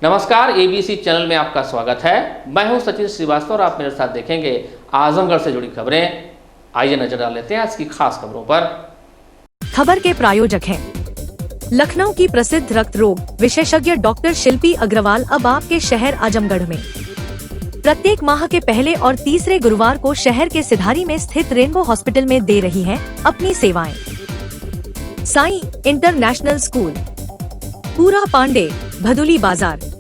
नमस्कार, ABC channel में आपका स्वागत है। मैं हूं सचिन श्रीवास्तव और आप मेरे साथ देखेंगे आजमगढ़ से जुड़ी खबरें। आइए नजर डाल लेते हैं आज की खास खबरों पर। खबर के प्रायोजक हैं लखनऊ की प्रसिद्ध रक्त रोग विशेषज्ञ डॉक्टर शिल्पी अग्रवाल अब आपके शहर आजमगढ़ में। प्रत्येक माह के पहले और तीसरे गुरुवार को शहर के सिधारी में स्थित रेनबो हॉस्पिटल में दे रही है अपनी सेवाएं। साई इंटरनेशनल स्कूल, पूरा Pande, Bhaduli Bazar,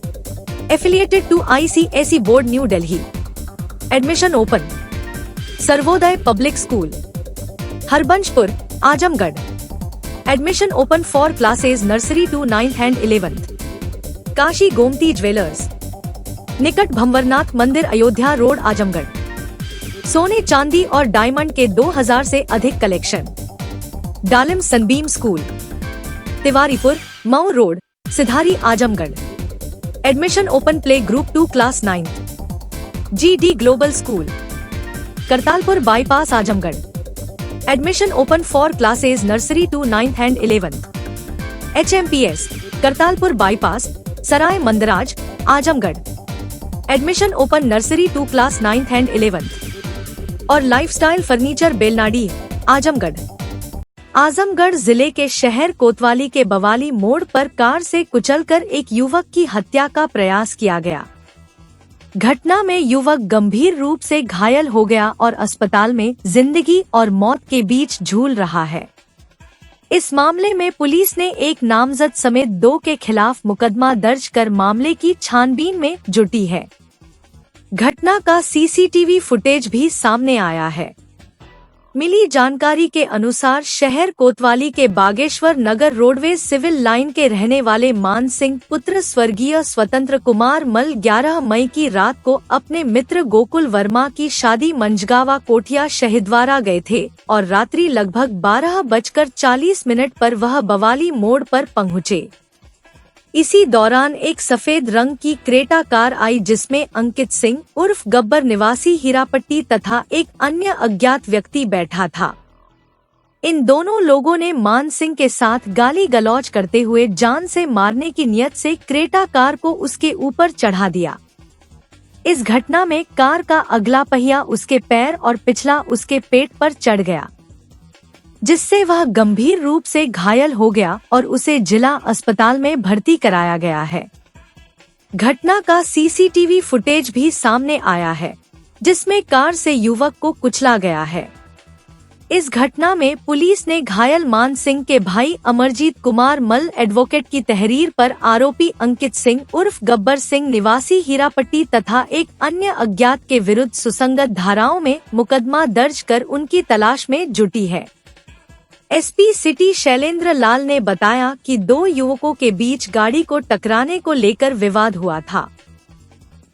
affiliated to ICSE board New Delhi. Admission open. Sarvodaya public school, Harbanshpur, Azamgarh. Admission open for classes nursery to 9th and 11th। Kashi Gomti jewellers, निकट भंवरनाथ मंदिर, अयोध्या रोड, आजमगढ़। सोने चांदी और डायमंड के 2000 से अधिक collection. Dalim Sunbeam school, Tiwaripur, Mau road, Sidhari, Azamgarh. Admission open play group 2 class 9th। GD global school, Kartalpur bypass, Azamgarh. Admission open for classes nursery to 9th and 11th। HMPS Kartalpur bypass, Sarai Mandraj, Azamgarh. Admission open nursery to class 9th and 11th। और lifestyle furniture, Belnadi, Azamgarh. Azamgarh जिले के शहर कोतवाली के बवाली मोड़ पर car से कुचलकर एक युवक की हत्या का प्रयास किया गया। घटना में युवक गंभीर रूप से घायल हो गया और अस्पताल में जिंदगी और मौत के बीच झूल रहा है। इस मामले में पुलिस ने एक नामजद समेत 2 के खिलाफ मुकदमा दर्ज कर मामले की छानबीन में जुटी है। घटना का CCTV फुटेज भी सामने आया है। मिली जानकारी के अनुसार शहर कोतवाली के बागेश्वर नगर रोडवेज सिविल लाइन के रहने वाले मान सिंह पुत्र स्वर्गीय स्वतंत्र कुमार मल 11 मई की रात को अपने मित्र गोकुल वर्मा की शादी मंझगावा कोठिया शहीदवारा गए थे और रात्रि लगभग 12:40 पर वह बवाली मोड़ पर पहुंचे। इसी दौरान एक सफेद रंग की क्रेटा कार आई जिसमें अंकित सिंह उर्फ गब्बर निवासी हीरापट्टी तथा एक अन्य अज्ञात व्यक्ति बैठा था। इन दोनों लोगों ने मान सिंह के साथ गाली गलौज करते हुए जान से मारने की नियत से क्रेटा कार को उसके ऊपर चढ़ा दिया। इस घटना में कार का अगला पहिया उसके पैर और पिछला उसके पेट पर चढ़ गया, जिससे वह गंभीर रूप से घायल हो गया और उसे जिला अस्पताल में भर्ती कराया गया है। घटना का CCTV फुटेज भी सामने आया है, जिसमें कार से युवक को कुचला गया है। इस घटना में पुलिस ने घायल मान सिंह के भाई अमरजीत कुमार मल एडवोकेट की तहरीर पर आरोपी अंकित सिंह उर्फ गब्बर सिंह निवासी हीरापट्टी तथा एक अन्य अज्ञात के विरुद्ध सुसंगत धाराओं में मुकदमा दर्ज कर उनकी तलाश में जुटी है। SP सिटी शैलेंद्र लाल ने बताया कि 2 युवकों के बीच गाड़ी को टकराने को लेकर विवाद हुआ था।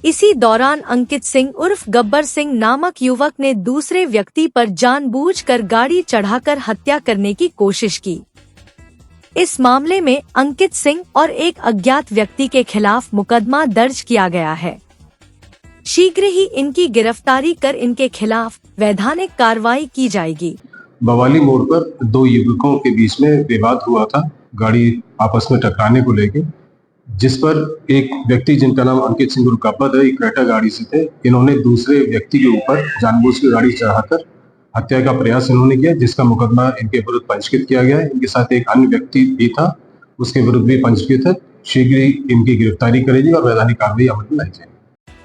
इसी दौरान अंकित सिंह उर्फ गब्बर सिंह नामक युवक ने दूसरे व्यक्ति पर जानबूझकर गाड़ी चढ़ाकर हत्या करने की कोशिश की। इस मामले में अंकित सिंह और एक अज्ञात व्यक्ति के खिलाफ मुकदमा दर्ज किया गया है। शीघ्र ही इनकी गिरफ्तारी कर इनके खिलाफ वैधानिक कार्रवाई की जाएगी। बवाली मोड़ पर 2 युवकों के बीच में विवाद हुआ था गाड़ी आपस में टकराने को लेके, जिस पर एक व्यक्ति जिनका नाम अंकित सिंह उर्फ गब्बर है, क्रेटा गाड़ी से थे। इन्होंने दूसरे व्यक्ति के ऊपर जानबूझकर गाड़ी चढ़ाकर हत्या का प्रयास इन्होंने किया, जिसका मुकदमा इनके विरुद्ध पंजीकृत किया गया है। इनके साथ एक अन्य व्यक्ति भी था, उसके विरुद्ध भी पंजीकृत है। शीघ्र ही इनकी गिरफ्तारी करेगी और वैधानिक कार्रवाई अमल में लाई जाएगी।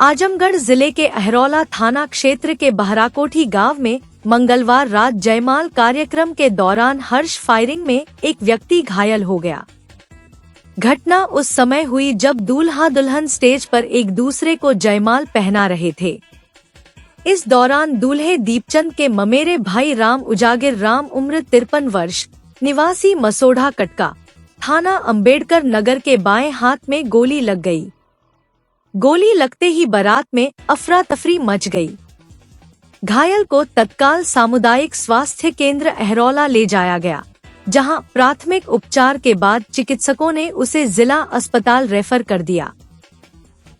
आजमगढ़ जिले के अहरौला थाना क्षेत्र के बहराकोठी गांव में मंगलवार रात जयमाल कार्यक्रम के दौरान हर्ष फायरिंग में एक व्यक्ति घायल हो गया। घटना उस समय हुई जब दूल्हा दुल्हन स्टेज पर एक दूसरे को जयमाल पहना रहे थे। इस दौरान दूल्हे दीपचंद के ममेरे भाई राम उजागिर राम उम्र 53 वर्ष निवासी मसोढ़ा कटका थाना अंबेडकर नगर के बाएं हाथ में गोली लग गई। गोली लगते ही बारात में अफरा तफरी मच गई। घायल को तत्काल सामुदायिक स्वास्थ्य केंद्र अहरौला ले जाया गया, जहां प्राथमिक उपचार के बाद चिकित्सकों ने उसे जिला अस्पताल रेफर कर दिया।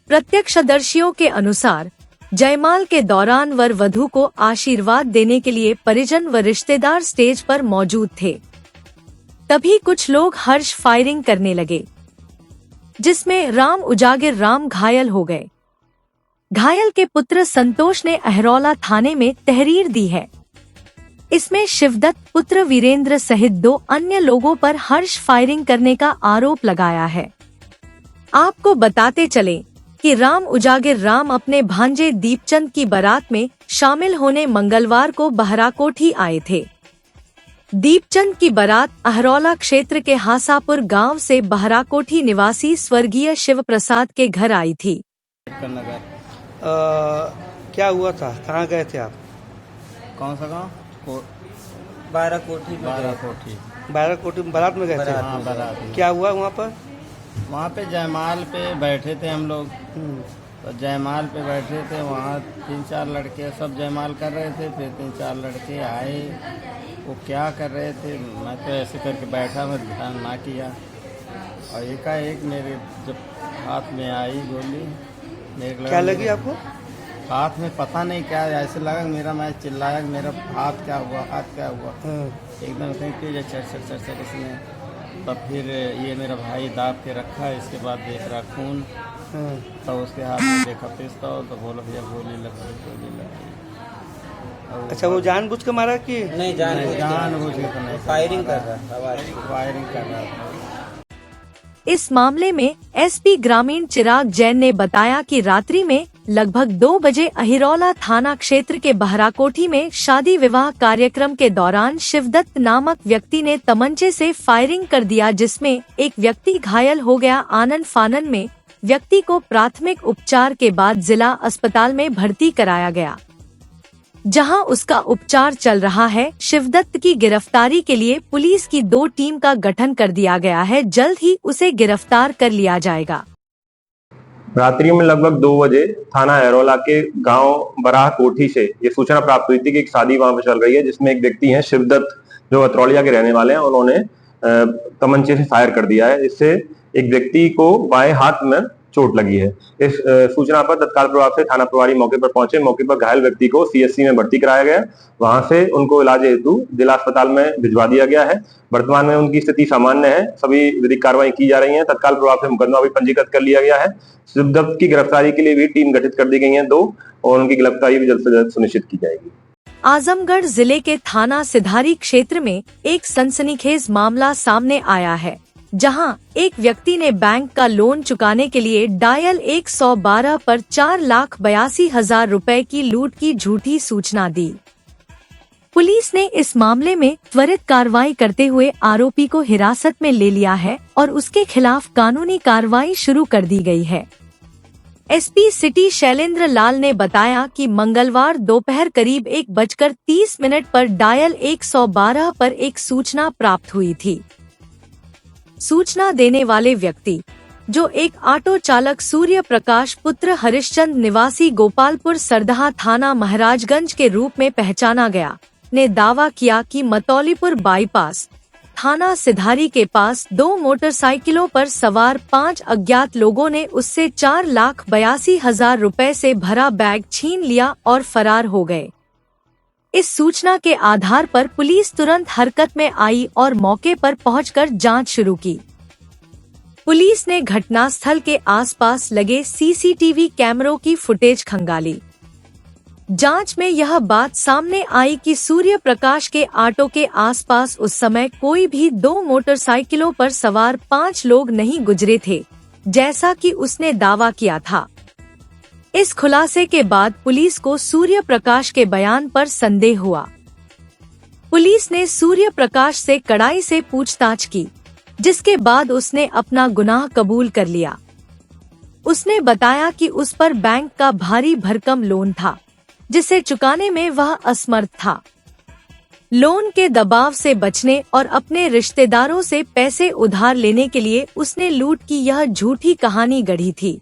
प्रत्यक्षदर्शियों के अनुसार जयमाल के दौरान वर वधू को आशीर्वाद देने के लिए परिजन व रिश्तेदार स्टेज पर मौजूद थे। तभी कुछ लोग हर्ष फायरिंग करने लगे। जिसमें राम उजागिर राम घायल हो गए। घायल के पुत्र संतोष ने अहरौला थाने में तहरीर दी है। इसमें शिवदत्त पुत्र वीरेंद्र सहित 2 अन्य लोगों पर हर्ष फायरिंग करने का आरोप लगाया है। आपको बताते चले कि राम उजागिर राम अपने भांजे दीपचंद की बारात में शामिल होने मंगलवार को बहराकोठी आए थे। दीपचंद की बारात अहरौला क्षेत्र के हासापुर गांव से बहराकोठी निवासी स्वर्गीय शिव प्रसाद के घर आई थी। क्या हुआ था, कहाँ गए थे आप? कौन सा गाँव? बाराकोठी बारात में गए थे। हाँ, बारात में। क्या हुआ वहाँ पर? वहाँ पे जयमाल पे बैठे थे हम लोग। तो जयमाल पे बैठे थे, वहाँ 3-4 लड़के सब जयमाल कर रहे थे। फिर 3-4 लड़के आए, वो क्या कर रहे थे, मैं तो ऐसे करके बैठा, मैं ध्यान ना किया। और एकाएक मेरे जब हाथ में आई गोली, मेरे क्या लगी आपको? हाथ में पता नहीं क्या, ऐसे लगा मेरा, मैं चिल्लाया मेरा हाथ क्या हुआ, हाथ क्या हुआ। एकदम तेज चर इसमें। तब फिर ये मेरा भाई दाब के रखा, इसके बाद देख रहा खून। तो उसके हाथ में देखा पिस्तौल, तो बोला भैया गोली लगी। अच्छा, वो जानबूझ के मारा कि नहीं? जानबूझ के तो नहीं, फायरिंग कर रहा था। इस मामले में एसपी ग्रामीण चिराग जैन ने बताया कि रात्रि में लगभग 2 बजे अहिरौला थाना क्षेत्र के बहराकोठी में शादी विवाह कार्यक्रम के दौरान शिवदत्त नामक व्यक्ति ने तमंचे से फायरिंग कर दिया, जिसमें एक व्यक्ति घायल हो गया। आनन फानन में व्यक्ति को प्राथमिक उपचार के बाद जिला अस्पताल में भर्ती कराया गया, जहां उसका उपचार चल रहा है। शिवदत्त की गिरफ्तारी के लिए पुलिस की 2 टीम का गठन कर दिया गया है। जल्द ही उसे गिरफ्तार कर लिया जाएगा। रात्रि में लगभग 2 बजे थाना अहरौला के गांव बराह कोठी से ये सूचना प्राप्त हुई थी कि एक शादी वहां पर चल रही है, जिसमें एक व्यक्ति हैं शिवदत्त, जो अतरौलिया के रहने वाले हैं। उन्होंने तमंचे से फायर कर दिया है। इससे एक व्यक्ति को बाएं हाथ में चोट लगी है। इस सूचना पर तत्काल प्रभाव से थाना प्रभारी मौके पर पहुंचे। मौके पर घायल व्यक्ति को सीएचसी में भर्ती कराया गया। वहां से उनको इलाज हेतु जिला अस्पताल में भिजवा दिया गया है। वर्तमान में उनकी स्थिति सामान्य है। सभी विधिक कार्रवाई की जा रही है। तत्काल प्रभाव से मुकदमा भी पंजीकृत कर लिया गया है। शिवदत्त की गिरफ्तारी के लिए भी टीम गठित कर दी गई है 2, और उनकी गिरफ्तारी भी जल्द से जल्द सुनिश्चित की जाएगी। आजमगढ़ जिले के थाना सिधारी क्षेत्र में एक सनसनीखेज मामला सामने आया है, जहां एक व्यक्ति ने बैंक का लोन चुकाने के लिए डायल 112 पर 4,82,000 रुपए की लूट की झूठी सूचना दी। पुलिस ने इस मामले में त्वरित कार्रवाई करते हुए आरोपी को हिरासत में ले लिया है और उसके खिलाफ कानूनी कार्रवाई शुरू कर दी गई है। एसपी सिटी शैलेंद्र लाल ने बताया कि मंगलवार दोपहर करीब 1:30 पर डायल 112 पर एक सूचना प्राप्त हुई थी। सूचना देने वाले व्यक्ति, जो एक ऑटो चालक सूर्य प्रकाश पुत्र हरिश्चंद निवासी गोपालपुर सरदहा थाना महाराजगंज के रूप में पहचाना गया, ने दावा किया कि मतौलीपुर बाईपास थाना सिधारी के पास 2 मोटरसाइकिलों पर सवार 5 अज्ञात लोगों ने उससे 4,82,000 रुपए से भरा बैग छीन लिया और फरार हो गए। इस सूचना के आधार पर पुलिस तुरंत हरकत में आई और मौके पर पहुंचकर जांच शुरू की। पुलिस ने घटनास्थल के आसपास लगे सीसीटीवी कैमरों की फुटेज खंगाली। जांच में यह बात सामने आई कि सूर्य प्रकाश के ऑटो के आसपास उस समय कोई भी 2 मोटरसाइकिलों पर सवार 5 लोग नहीं गुजरे थे, जैसा कि उसने दावा किया था। इस खुलासे के बाद पुलिस को सूर्य प्रकाश के बयान पर संदेह हुआ। पुलिस ने सूर्य प्रकाश से कड़ाई से पूछताछ की, जिसके बाद उसने अपना गुनाह कबूल कर लिया। उसने बताया कि उस पर बैंक का भारी भरकम लोन था, जिसे चुकाने में वह असमर्थ था। लोन के दबाव से बचने और अपने रिश्तेदारों से पैसे उधार लेने के लिए उसने लूट की यह झूठी कहानी गढ़ी थी।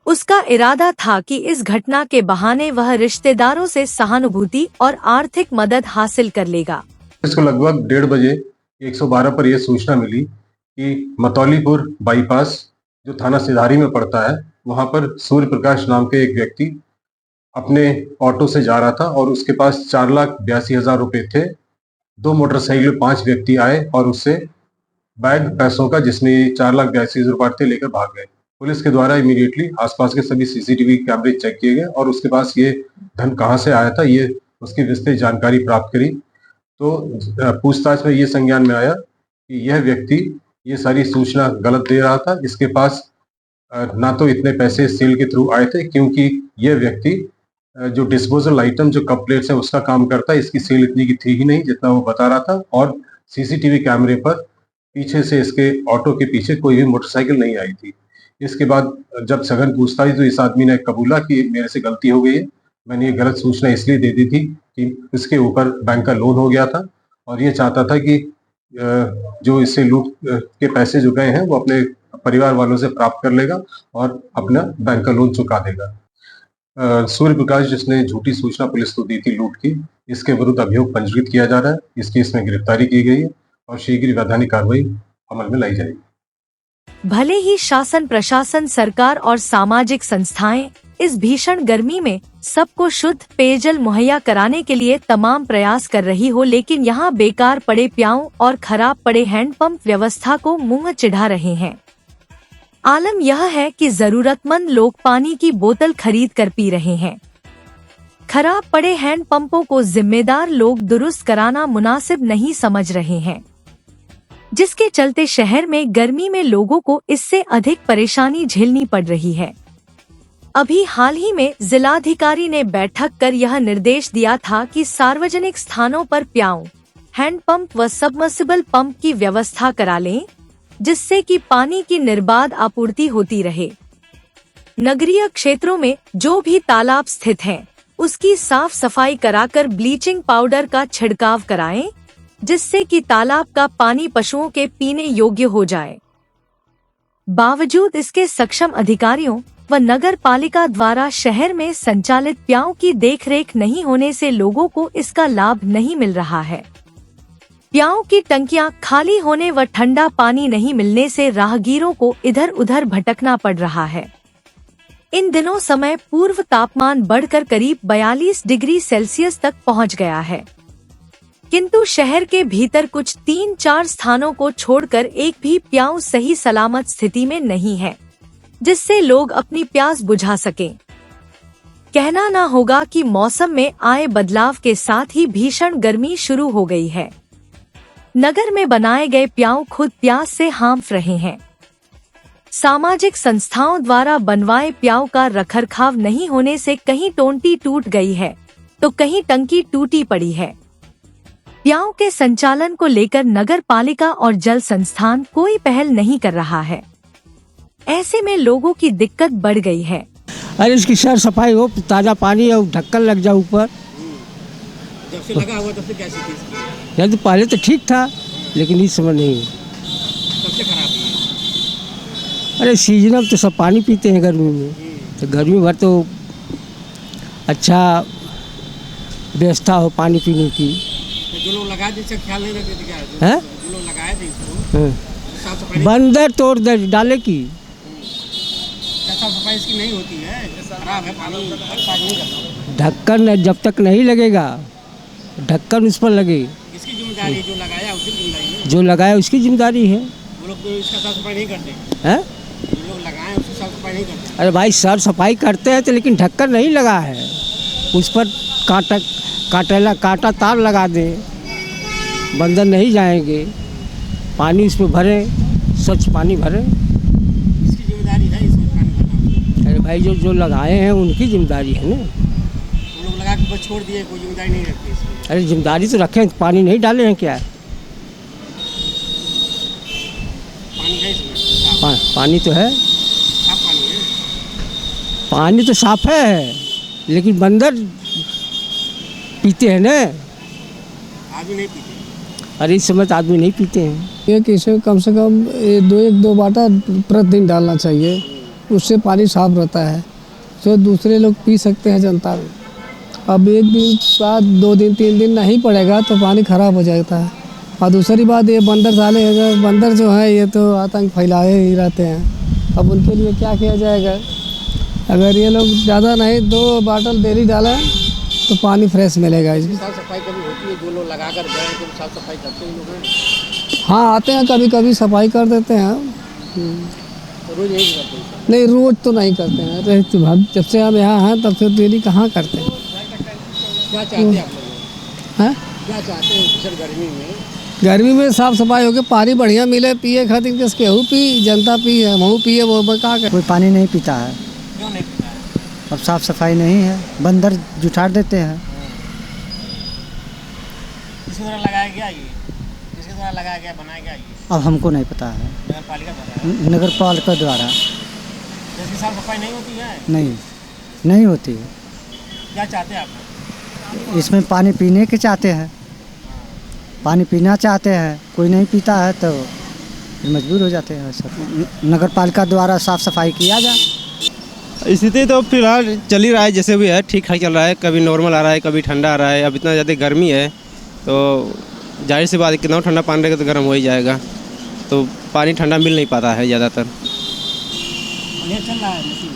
उसका इरादा था कि इस घटना के बहाने वह रिश्तेदारों से सहानुभूति और आर्थिक मदद हासिल कर लेगा। इसको लगभग 1:30 बजे 112 पर यह सूचना मिली कि मतौलीपुर बाईपास जो थाना सिधारी में पड़ता है, वहां पर सूर्य प्रकाश नाम के एक व्यक्ति अपने ऑटो से जा रहा था और उसके पास 4,82,000 रुपए थे। 2 मोटरसाइकिल 5 व्यक्ति आए और उससे बैग पैसों का जिसमें 4,82,000 रुपए थे लेकर भाग गए। पुलिस के द्वारा इमीडिएटली आसपास के सभी सीसीटीवी कैमरे चेक किए गए और उसके पास ये धन कहाँ से आया था ये उसकी विस्तृत जानकारी प्राप्त करी। तो पूछताछ में ये संज्ञान में आया कि यह व्यक्ति ये सारी सूचना गलत दे रहा था। इसके पास ना तो इतने पैसे सेल के थ्रू आए थे, क्योंकि यह व्यक्ति जो डिस्पोजल आइटम जो कप प्लेट्स है उसका काम करता है। इसकी सेल इतनी की थी ही नहीं जितना वो बता रहा था, और सीसीटीवी कैमरे पर पीछे से इसके ऑटो के पीछे कोई भी मोटरसाइकिल नहीं आई थी। इसके बाद जब सघन पूछताछ तो इस आदमी ने कबूला कि मेरे से गलती हो गई है, मैंने ये गलत सूचना इसलिए दे दी थी कि इसके ऊपर बैंक का लोन हो गया था और ये चाहता था कि जो इससे लूट के पैसे जो गए हैं वो अपने परिवार वालों से प्राप्त कर लेगा और अपना बैंक का लोन चुका देगा। सूर्य प्रकाश जिसने झूठी सूचना पुलिस को दी थी लूट की, इसके विरुद्ध अभियोग पंजीकृत किया जा रहा है। इस केस में गिरफ्तारी की गई है और शीघ्र वैधानिक कार्रवाई अमल में लाई जाएगी। भले ही शासन प्रशासन सरकार और सामाजिक संस्थाएं इस भीषण गर्मी में सबको शुद्ध पेयजल मुहैया कराने के लिए तमाम प्रयास कर रही हो, लेकिन यहाँ बेकार पड़े प्याऊ और खराब पड़े हैंडपंप व्यवस्था को मुंह चिढ़ा रहे हैं। आलम यह है कि जरूरतमंद लोग पानी की बोतल खरीद कर पी रहे हैं। खराब पड़े हैंडपंपों को जिम्मेदार लोग दुरुस्त कराना मुनासिब नहीं समझ रहे हैं, जिसके चलते शहर में गर्मी में लोगों को इससे अधिक परेशानी झेलनी पड़ रही है। अभी हाल ही में जिलाधिकारी ने बैठक कर यह निर्देश दिया था कि सार्वजनिक स्थानों पर प्याऊ, हैंडपंप व सबमर्सिबल पंप की व्यवस्था करा लें, जिससे कि पानी की निर्बाध आपूर्ति होती रहे। नगरीय क्षेत्रों में जो भी तालाब स्थित हैं, उसकी साफ सफाई कराकर ब्लीचिंग पाउडर का छिड़काव कराएं, जिससे कि तालाब का पानी पशुओं के पीने योग्य हो जाए। बावजूद इसके सक्षम अधिकारियों व नगर पालिका द्वारा शहर में संचालित प्याऊ की देखरेख नहीं होने से लोगों को इसका लाभ नहीं मिल रहा है। प्याऊ की टंकियां खाली होने व ठंडा पानी नहीं मिलने से राहगीरों को इधर उधर भटकना पड़ रहा है। इन दिनों समय पूर्व तापमान बढ़कर करीब 42 डिग्री सेल्सियस तक पहुंच गया है, किंतु शहर के भीतर कुछ 3-4 स्थानों को छोड़कर एक भी प्याऊ सही सलामत स्थिति में नहीं है, जिससे लोग अपनी प्यास बुझा सकें। कहना ना होगा कि मौसम में आए बदलाव के साथ ही भीषण गर्मी शुरू हो गई है। नगर में बनाए गए प्याऊ खुद प्यास से हांफ रहे हैं। सामाजिक संस्थाओं द्वारा बनवाए प्याऊ का रखरखाव नहीं होने से कहीं टोंटी टूट गई है तो कहीं टंकी टूटी पड़ी है। प्याऊ के संचालन को लेकर नगर पालिका और जल संस्थान कोई पहल नहीं कर रहा है। ऐसे में लोगों की दिक्कत बढ़ गई है। अरे इसकी सर सफाई हो, ताज़ा पानी और ढक्कन लग जाए ऊपर। जब से लगा हुआ तब से कैसी थी इसकी? यार तो पहले तो ठीक था, लेकिन इस समय नहीं। सबसे खराब है। अरे सीजनल तो सब पानी पीते हैं गर्मी में, तो गर्मी भर तो अच्छा व्यवस्था हो पानी पीने की। तो जो लोग लगाए थे इसका ख्याल नहीं रखते थे क्या? हैं? जो लोग लगाए थे इसको साफ सफाई बंदर तोड़ दे डाले की। साफ सफाई इसकी नहीं होती है, खराब है पानी, साफ नहीं करता। ढक्कन जब तक नहीं लगेगा, ढक्कन उस पर लगे। इसकी जिम्मेदारी है, जो लगाया उसकी जिम्मेदारी है। जो लगाया उसकी जिम्मेदारी है। वो लोग तो इसका साफ सफाई नहीं करते हैं? जो लोग लगाए उसकी साफ सफाई नहीं करते। अरे भाई सर सफाई करते हैं तो, लेकिन ढक्कन नहीं लगा है। उस पर कांटा तार लगा दे, बंदर नहीं जाएंगे। पानी उसमें भरे, स्वच्छ पानी भरे। इसकी जिम्मेदारी है इस पानी भरना। अरे भाई जो लगाए हैं उनकी जिम्मेदारी है ना। वो लोग लगा के बस छोड़ दिए, कोई जिम्मेदारी नहीं रखती इसकी। अरे जिम्मेदारी तो रखे, पानी नहीं डाले हैं क्या? पानी है इसमें, पानी तो है, साफ पानी है। पानी तो साफ है, लेकिन बंदर पीते हैं ना। आदमी नहीं पीते। अरे इस समय तो आदमी नहीं पीते हैं। ये इसे कम से कम 1-2 बाटा प्रतिदिन डालना चाहिए, उससे पानी साफ रहता है, जो दूसरे लोग पी सकते हैं जनता में। अब एक दिन बाद 2 दिन 3 दिन नहीं पड़ेगा तो पानी खराब हो जाता है। और दूसरी बात ये बंदर साले अगर बंदर जो है ये तो आतंक फैलाए ही रहते हैं। अब उनके लिए क्या किया जाएगा? अगर ये लोग ज़्यादा नहीं 2 बाटल डेली डालें तो पानी फ्रेश मिलेगा। इसकी साफ सफाई कभी होती है, जो लोग लगा कर गए तो साफ सफाई करते हैं लोग हैं। हाँ आते हैं, कभी कभी सफाई कर देते हैं। रोज यही करते हैं? नहीं रोज तो नहीं करते हैं, जब से हम यहाँ हैं तब से डेली कहाँ करते हैं। क्या चाहते हैं आप लोग? हैं क्या चाहते हैं सर गर्मी में? गर्मी में साफ सफाई होके पानी बढ़िया मिले, पिए खातिर किस केहू पी, जनता पी है, महू पिए, वो का कोई पानी नहीं पीता है। क्यों नहीं पीता है? अब साफ सफाई नहीं है, बंदर जुठार देते हैं। किसके द्वारा लगाया गया ये? किसके द्वारा लगाया गया, बनाया गया ये? अब हमको नहीं पता है। नगर पालिका द्वारा? नगर पालिका द्वारा जैसे साफ सफाई नहीं होती है? नहीं होती है। क्या चाहते हैं आप? इसमें पानी पीने के चाहते हैं, पानी पीना चाहते हैं, कोई नहीं पीता है तो फिर मजबूर हो जाते हैं। सब नगर पालिका द्वारा साफ सफाई किया जाए। स्थिति तो फिलहाल चल ही रहा है, जैसे भी है ठीक ठाक चल रहा है। कभी नॉर्मल आ रहा है, कभी ठंडा आ रहा है। अब इतना ज़्यादा गर्मी है तो जाहिर सी बात है, कितना ठंडा पानी रहेगा तो गर्म हो ही जाएगा। तो पानी ठंडा मिल नहीं पाता है ज़्यादातर। बढ़िया चल रहा है मशीन?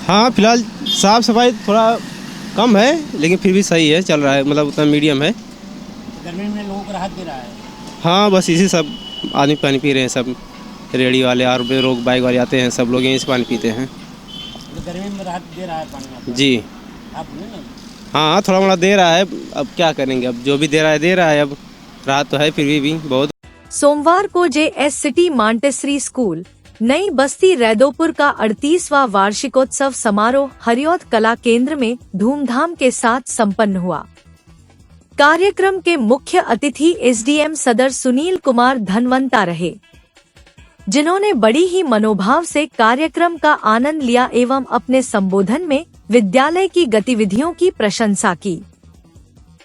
हाँ फिलहाल साफ़ सफाई थोड़ा कम है, लेकिन फिर भी सही है, चल रहा है, मतलब उतना मीडियम है। गर्मी में लोगों को राहत दे रहा है? हाँ बस इसी सब आदमी पानी पी रहे हैं, सब रेडी वाले और लोग बाइक वाले आते हैं, सब लोग यहीं से पानी पीते हैं। तो गर्मी में राहत दे रहा है पानी आपको? जी आप बोले ना? हाँ थोड़ा मोड़ा दे रहा है, अब क्या करेंगे, अब जो भी दे रहा है। अब राहत तो है फिर भी बहुत। सोमवार को JS सिटी मांटेसरी स्कूल नई बस्ती रैदोपुर का 38वां वार्षिकोत्सव समारोह हरिऔध कला केंद्र में धूमधाम के साथ संपन्न हुआ। कार्यक्रम के मुख्य अतिथि SDM सदर सुनील कुमार धनवंता रहे, जिन्होंने बड़ी ही मनोभाव से कार्यक्रम का आनंद लिया एवं अपने संबोधन में विद्यालय की गतिविधियों की प्रशंसा की।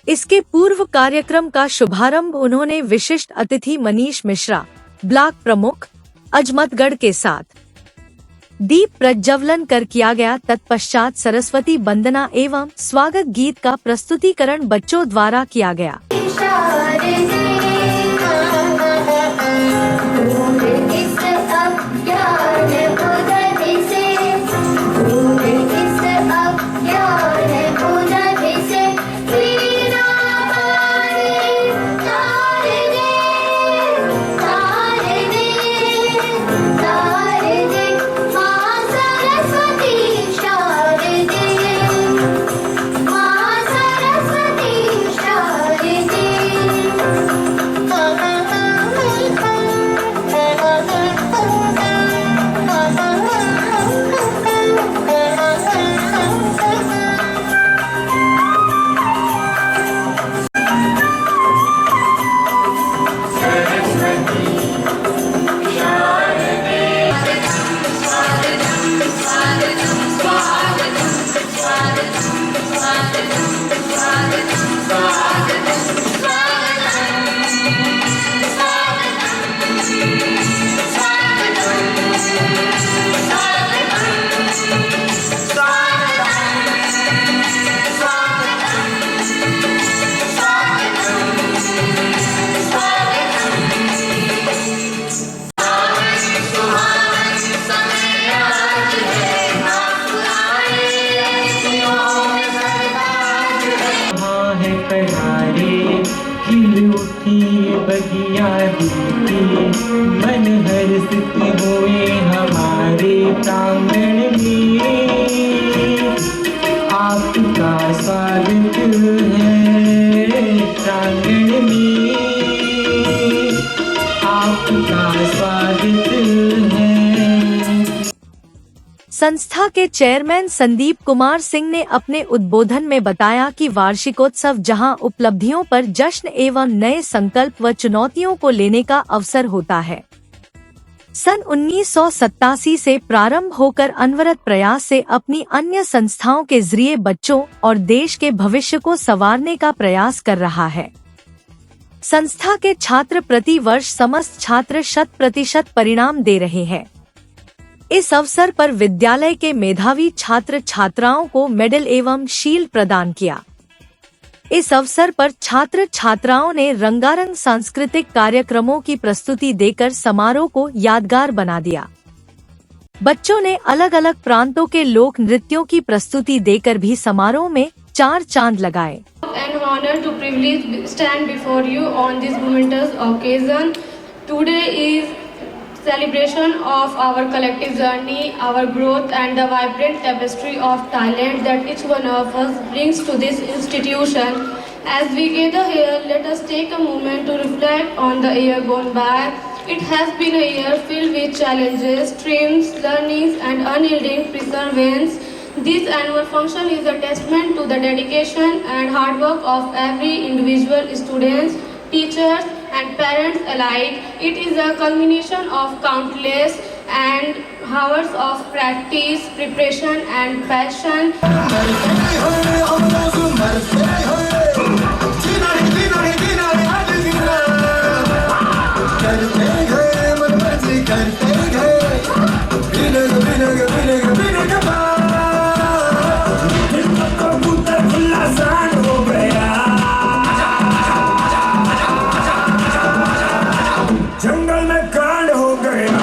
इसके पूर्व कार्यक्रम का शुभारंभ उन्होंने विशिष्ट अतिथि मनीष मिश्रा, ब्लॉक प्रमुख अजमतगढ़ के साथ दीप प्रज्वलन कर किया गया। तत्पश्चात सरस्वती वंदना एवं स्वागत गीत का प्रस्तुतिकरण बच्चों द्वारा किया गया। बगिया दूती मन हर्षित हुए हमारे प्रांगण में, आपका स्वागत है प्रांगण में, आपका स्वागत है। संस्था के चेयरमैन संदीप कुमार सिंह ने अपने उद्बोधन में बताया कि वार्षिकोत्सव जहां उपलब्धियों पर जश्न एवं नए संकल्प व चुनौतियों को लेने का अवसर होता है। सन 1987 से प्रारंभ होकर अनवरत प्रयास से अपनी अन्य संस्थाओं के जरिए बच्चों और देश के भविष्य को संवारने का प्रयास कर रहा है। संस्था के छात्र प्रति वर्ष समस्त छात्र 100% परिणाम दे रहे हैं। इस अवसर पर विद्यालय के मेधावी छात्र छात्राओं को मेडल एवं शील्ड प्रदान किया। इस अवसर पर छात्र छात्राओं ने रंगारंग सांस्कृतिक कार्यक्रमों की प्रस्तुति देकर समारोह को यादगार बना दिया। बच्चों ने अलग अलग प्रांतों के लोक नृत्यों की प्रस्तुति देकर भी समारोह में 4 चांद लगाए। An honor to privilege stand before you on this momentous occasion. Today is celebration of our collective journey, our growth, and the vibrant tapestry of talent that each one of us brings to this institution. As we gather here, let us take a moment to reflect on the year gone by. It has been a year filled with challenges, dreams, learnings, and unyielding perseverance. This annual function is a testament to the dedication and hard work of every individual, students, teachers, and parents alike. It is a culmination of countless and hours of practice, preparation, and passion. जंगल में कांड हो गया।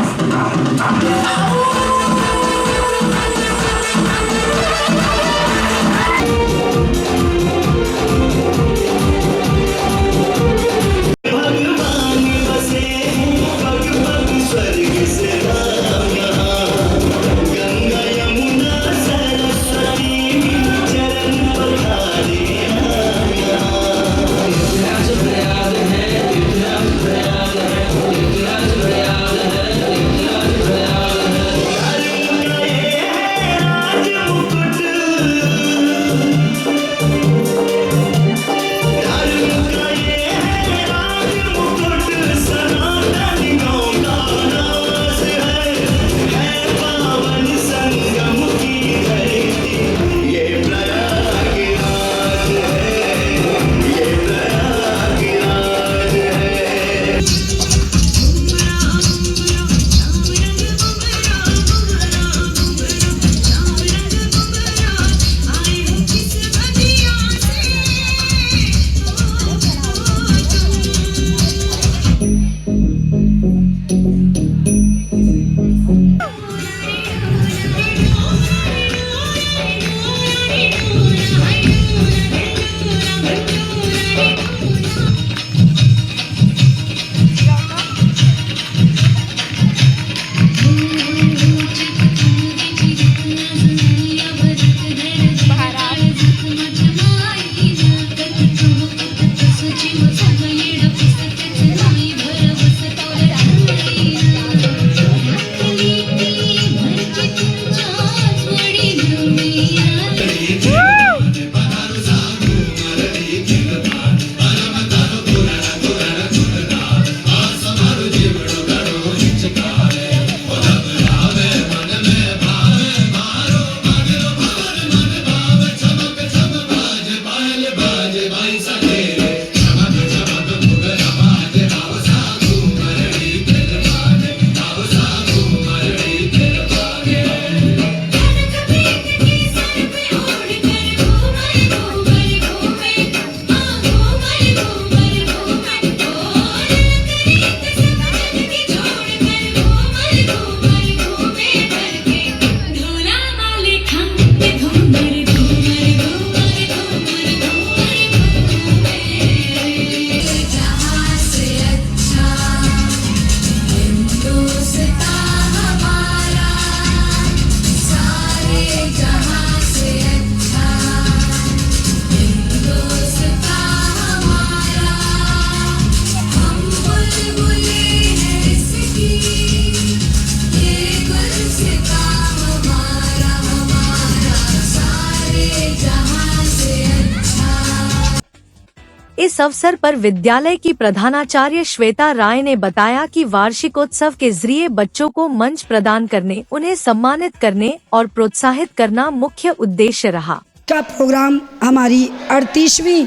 इस अवसर पर विद्यालय की प्रधानाचार्य श्वेता राय ने बताया कि वार्षिकोत्सव के जरिए बच्चों को मंच प्रदान करने, उन्हें सम्मानित करने और प्रोत्साहित करना मुख्य उद्देश्य रहा। का प्रोग्राम हमारी 38वीं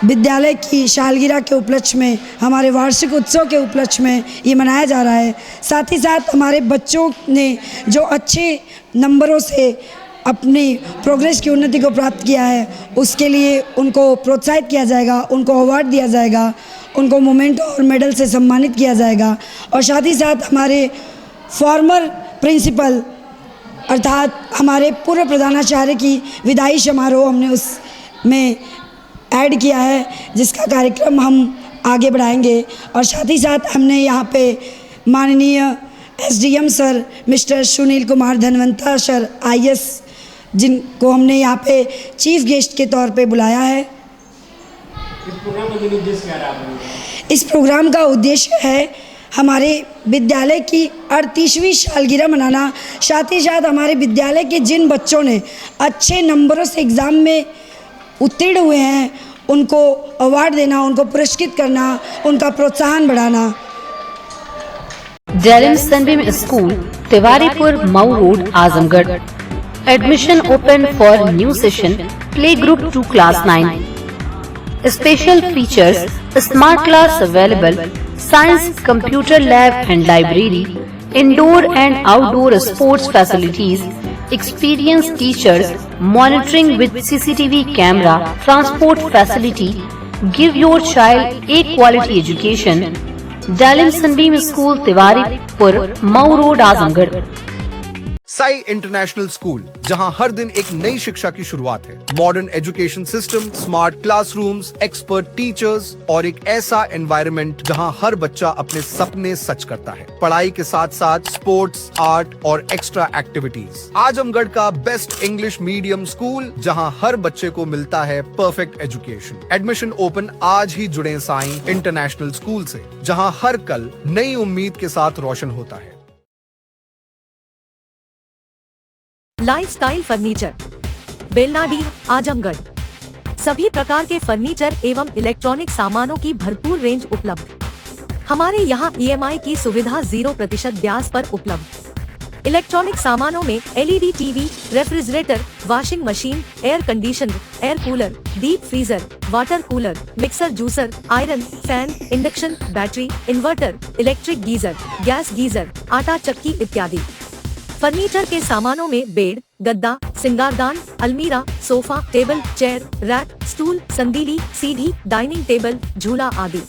विद्यालय की सालगिरह के उपलक्ष्य में, हमारे वार्षिक उत्सव के उपलक्ष्य में ये मनाया जा रहा है। साथ ही साथ हमारे बच्चों ने जो अच्छे नंबरों से अपनी प्रोग्रेस की उन्नति को प्राप्त किया है, उसके लिए उनको प्रोत्साहित किया जाएगा, उनको अवार्ड दिया जाएगा, उनको मोमेंट और मेडल से सम्मानित किया जाएगा। और साथ ही साथ हमारे फॉर्मर प्रिंसिपल अर्थात हमारे पूर्व प्रधानाचार्य की विदाई समारोह हमने उसमें ऐड किया है, जिसका कार्यक्रम हम आगे बढ़ाएंगे। और साथ ही साथ हमने यहाँ पे माननीय SDM sir mister Sunil Kumar Dhanvanta sir IS, जिनको हमने यहाँ पे चीफ गेस्ट के तौर पे बुलाया है। इस प्रोग्राम का उद्देश्य है हमारे विद्यालय की 38वीं सालगिरह मनाना, साथ ही साथ हमारे विद्यालय के जिन बच्चों ने अच्छे नंबरों से एग्ज़ाम में उत्तीर्ण हुए हैं उनको अवार्ड देना, उनको पुरस्कृत करना, उनका प्रोत्साहन बढ़ाना। Derim Sunbeam school, Tiwaripur, Mau road, Azamgarh. Admission open for new session, play group to class 9। Special features, smart class available, science, computer lab and library, indoor and outdoor sports facilities, experienced teachers, monitoring with CCTV camera, transport facility. Give your child a quality education. Dalim Sunbeam School, Tiwaripur, Mau Road, Azamgarh. Sai international school, जहां हर दिन एक नई शिक्षा की शुरुआत है। Modern education system, smart classrooms, expert teachers और एक ऐसा एनवायरनमेंट जहां हर बच्चा अपने सपने सच करता है। पढ़ाई के साथ साथ स्पोर्ट्स, आर्ट और एक्स्ट्रा एक्टिविटीज। आजमगढ़ का बेस्ट इंग्लिश मीडियम स्कूल, जहां हर बच्चे को मिलता है परफेक्ट एजुकेशन। एडमिशन ओपन आज ही जुड़े साई इंटरनेशनल स्कूल से, जहां हर कल नई उम्मीद के साथ रोशन होता है। Lifestyle furniture, Belnadi, Azamgarh. सभी प्रकार के फर्नीचर एवं इलेक्ट्रॉनिक सामानों की भरपूर रेंज उपलब्ध। हमारे यहाँ EMI की सुविधा 0% ब्याज पर उपलब्ध। इलेक्ट्रॉनिक सामानों में LED TV, refrigerator, washing machine, air conditioner, air cooler, deep freezer, water cooler, mixer juicer, iron, fan, induction, battery, inverter, electric geyser, gas geyser, आटा चक्की इत्यादि। फर्नीचर के सामानों में बेड, गद्दा, सिंगारदान, अलमीरा, sofa, table, chair, rack, stool, संदीली, सीढ़ी, डाइनिंग टेबल, झूला आदि।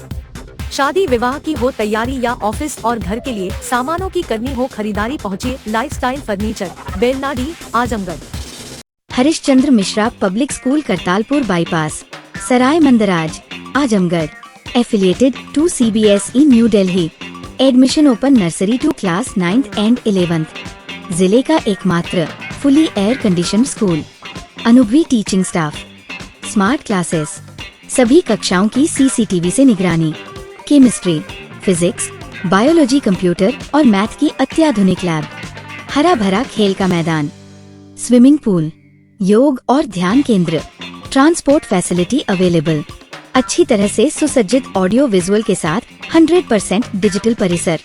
शादी विवाह की हो तैयारी या ऑफिस और घर के लिए सामानों की करनी हो खरीदारी, पहुँचिए lifestyle furniture, Belnadi, Azamgarh. Harishchandra Mishra public school, Kartalpur bypass, Sarai Mandraj, Azamgarh. Affiliated to CBSE New Delhi. Admission open nursery to class 9th and 11th। जिले का एकमात्र फुली एयर कंडीशन स्कूल। अनुभवी टीचिंग स्टाफ, स्मार्ट क्लासेस, सभी कक्षाओं की CCTV से निगरानी। केमिस्ट्री, फिजिक्स, बायोलॉजी, कंप्यूटर और मैथ की अत्याधुनिक लैब। हरा भरा खेल का मैदान, स्विमिंग पूल, योग और ध्यान केंद्र। Transport facility available. अच्छी तरह से सुसज्जित ऑडियो विजुअल के साथ 100% डिजिटल परिसर।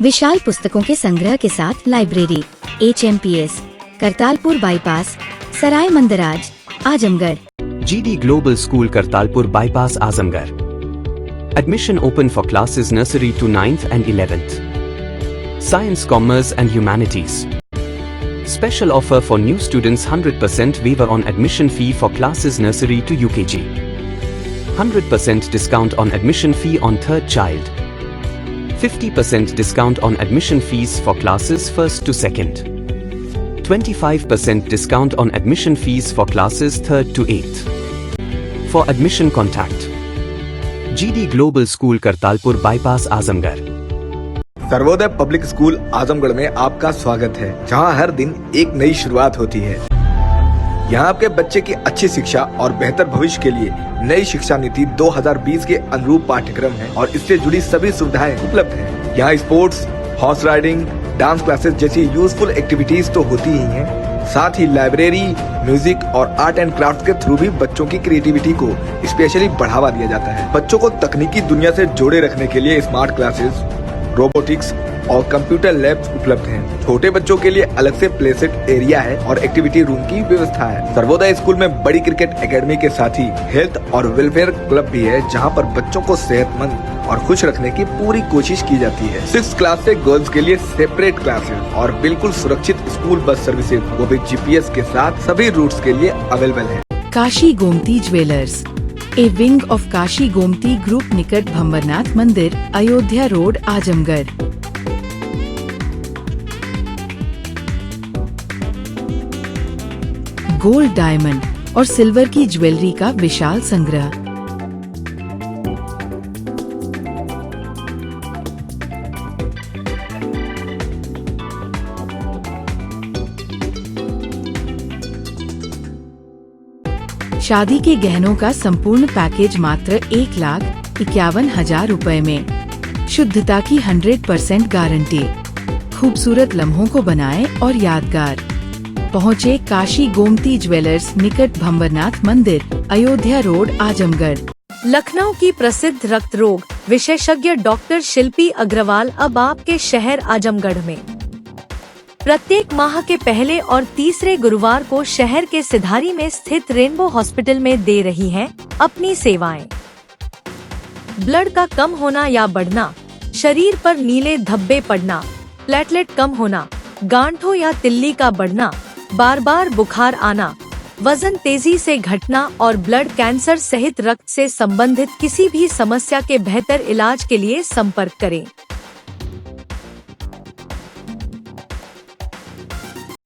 विशाल पुस्तकों के संग्रह के साथ library. HMPS, Kartalpur bypass, Sarai Mandraj, Azamgarh. GD Global School, Kartalpur Bypass, Azamgarh. Admission open for classes nursery to 9th and 11th. Science, Commerce and Humanities. Special offer for new students: 100% waiver on admission fee for classes nursery to UKG. 100% discount on admission fee on third child. 50% discount on admission fees for classes 1st to 2nd. 25% discount on admission fees for classes 3rd to 8th. For admission contact GD Global School, Kartalpur Bypass, Azamgarh. Sarvodaya public school Azamgarh में आपका स्वागत है, जहां हर दिन एक नई शुरुआत होती है। यहाँ आपके बच्चे की अच्छी शिक्षा और बेहतर भविष्य के लिए नई शिक्षा नीति 2020 के अनुरूप पाठ्यक्रम है और इससे जुड़ी सभी सुविधाएं उपलब्ध हैं। यहाँ sports, horse riding, dance classes जैसी यूजफुल एक्टिविटीज तो होती ही हैं, साथ ही लाइब्रेरी, म्यूजिक और आर्ट एंड क्राफ्ट के थ्रू भी बच्चों की क्रिएटिविटी को स्पेशली बढ़ावा दिया जाता है। बच्चों को तकनीकी दुनिया से जोड़े रखने के लिए स्मार्ट क्लासेस, रोबोटिक्स और कंप्यूटर लैब्स उपलब्ध हैं। छोटे बच्चों के लिए अलग से प्ले सेट एरिया है और एक्टिविटी रूम की व्यवस्था है। सर्वोदय स्कूल में बड़ी क्रिकेट एकेडमी के साथ ही हेल्थ और वेलफेयर क्लब भी है, जहां पर बच्चों को सेहतमंद और खुश रखने की पूरी कोशिश की जाती है। 6th क्लास से गर्ल्स के लिए सेपरेट क्लासेस और बिल्कुल सुरक्षित स्कूल बस सर्विसेज, वो भी GPS के साथ सभी रूट्स के लिए अवेलेबल है। Kashi Gomti jewellers, A wing of Kashi Gomti group, निकट भंवरनाथ मंदिर, Ayodhya road, Azamgarh. Gold, diamond और सिल्वर की ज्वेलरी का विशाल संग्रह। शादी के गहनों का संपूर्ण पैकेज मात्र 1,51,000 रुपए में। शुद्धता की 100% गारंटी। खूबसूरत लम्हों को बनाएं और यादगार। पहुँचे काशी गोमती ज्वेलर्स निकट भंवरनाथ मंदिर, अयोध्या रोड, आजमगढ़। लखनऊ की प्रसिद्ध रक्त रोग विशेषज्ञ डॉक्टर शिल्पी अग्रवाल अब आपके शहर आजमगढ़ में प्रत्येक माह के पहले और तीसरे गुरुवार को शहर के सिधारी में स्थित रेनबो हॉस्पिटल में दे रही हैं अपनी सेवाएं। ब्लड का कम होना या बढ़ना, शरीर पर नीले धब्बे पड़ना, प्लेटलेट कम होना, गांठों या तिल्ली का बढ़ना, बार बार बुखार आना, वजन तेजी से घटना और ब्लड कैंसर सहित रक्त से संबंधित किसी भी समस्या के बेहतर इलाज के लिए संपर्क करें।